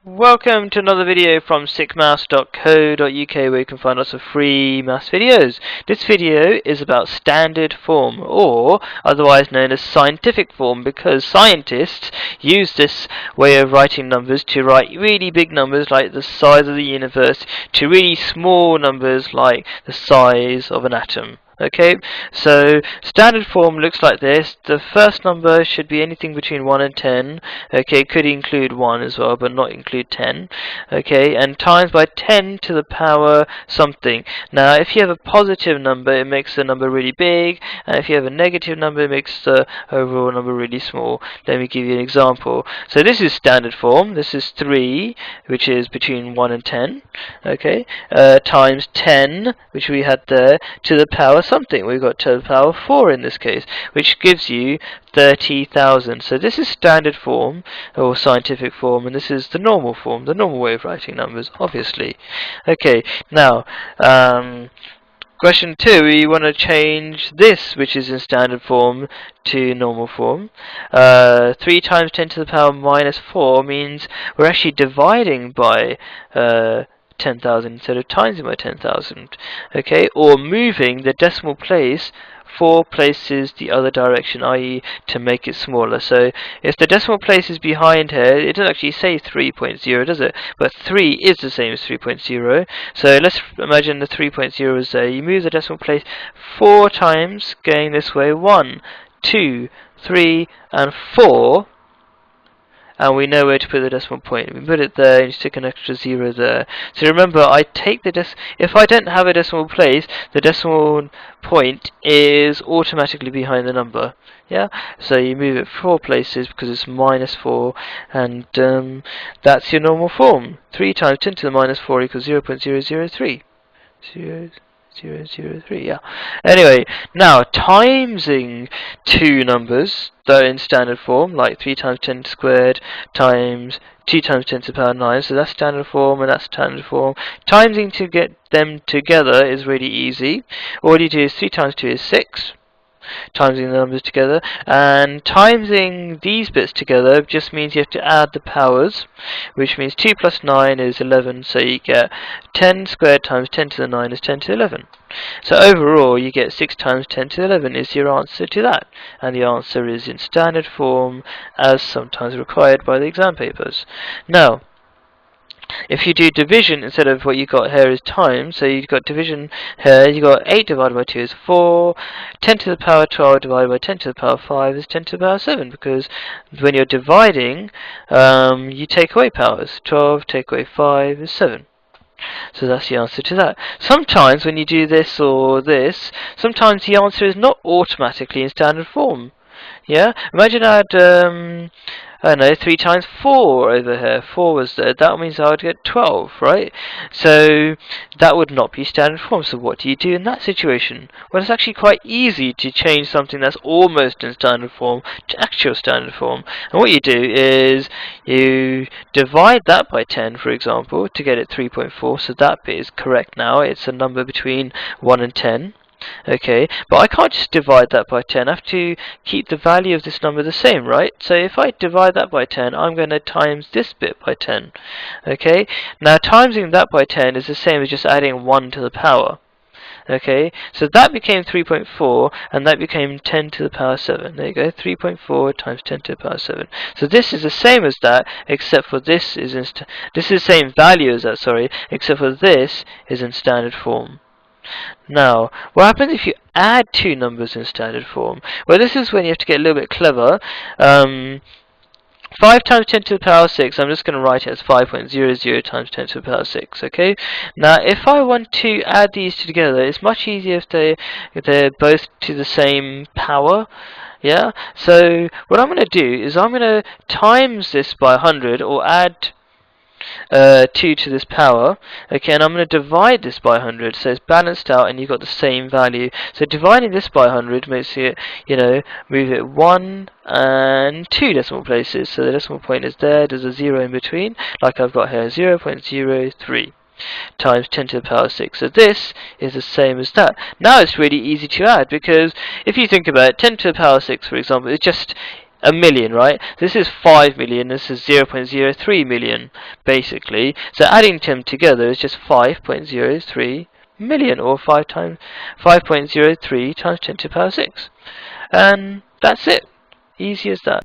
Welcome to another video from sickmouse.co.uk, where you can find lots of free maths videos. This video is about standard form, or otherwise known as scientific form, because scientists use this way of writing numbers to write really big numbers like the size of the universe to really small numbers like the size of an atom. Okay, so standard form looks like this. The first number should be anything between 1 and 10. Okay, it could include 1 as well, but not include 10. Okay, and times by 10 to the power something. Now, if you have a positive number, it makes the number really big, and if you have a negative number, it makes the overall number really small. Let me give you an example. So this is standard form. This is 3, which is between 1 and 10. Okay, times 10, which we had there, to the power something. We've got to the power 4 in this case, which gives you 30,000. So this is standard form, or scientific form, and this is the normal form, the normal way of writing numbers, obviously. Okay, now, question 2, we want to change this, which is in standard form, to normal form. 3 times 10 to the power minus 4 means we're actually dividing by 10,000 instead of timesing by 10,000. Okay, or moving the decimal place 4 places the other direction, i.e. to make it smaller. So if the decimal place is behind here, it doesn't actually say 3.0, does it? But 3 is the same as 3.0. So let's imagine the 3.0 is there. You move the decimal place 4 times, going this way. 1, 2, 3, and 4. And we know where to put the decimal point. We put it there, and you stick an extra 0 there. So remember, I take the if I don't have a decimal place, the decimal point is automatically behind the number. Yeah, so you move it 4 places because it's minus 4, and that's your normal form. 3 times 10 to the minus 4 equals 0.003. 0.003, yeah. Anyway, now timesing two numbers that are in standard form, like 3 times 10 squared times 2 times 10 to the power 9, so that's standard form and that's standard form. Timesing to get them together is really easy. All you do is 3 times 2 is 6. Timesing the numbers together, and timesing these bits together just means you have to add the powers, which means 2 plus 9 is 11, so you get 10 squared times 10 to the 9 is 10 to the 11. So overall you get 6 times 10 to the 11 is your answer to that, and the answer is in standard form as sometimes required by the exam papers. Now, if you do division instead of what you got here is times, so you've got division here, you got 8 divided by 2 is 4, 10 to the power 12 divided by 10 to the power 5 is 10 to the power 7, because when you're dividing, you take away powers. 12 take away 5 is 7. So that's the answer to that. Sometimes when you do this or this, sometimes the answer is not automatically in standard form. Yeah? Imagine I had, I don't know, 3 times 4 over here. 4 was there. That means I would get 12, right? So that would not be standard form. So what do you do in that situation? Well, it's actually quite easy to change something that's almost in standard form to actual standard form. And what you do is you divide that by 10, for example, to get it 3.4. So that bit is correct now. It's a number between 1 and 10. Okay, but I can't just divide that by 10. I have to keep the value of this number the same, right? So if I divide that by 10, I'm going to times this bit by 10. Okay, now timesing that by 10 is the same as just adding 1 to the power. Okay, so that became 3.4, and that became 10 to the power 7. There you go, 3.4 times 10 to the power 7. So this is the same as that, except for this is this is the same value as that, sorry, except for this is in standard form. Now, what happens if you add two numbers in standard form? Well, this is when you have to get a little bit clever. 5 times 10 to the power 6, I'm just going to write it as 5.00 times 10 to the power 6, okay? Now, if I want to add these two together, it's much easier if they're both to the same power. Yeah? So, what I'm going to do is I'm going to times this by 100, or add 2 to this power. Okay, and I'm going to divide this by 100, so it's balanced out and you've got the same value. So dividing this by 100 makes it, move it 1 and 2 decimal places. So the decimal point is there, there's a 0 in between, like I've got here, 0.03 times 10 to the power 6. So this is the same as that. Now it's really easy to add, because if you think about it, 10 to the power 6, for example, it's just a million, right? This is 5 million, this is 0.03 million, basically. So adding them together is just 5.03 million, or 5.03 times 10 to the power 6. And that's it. Easy as that.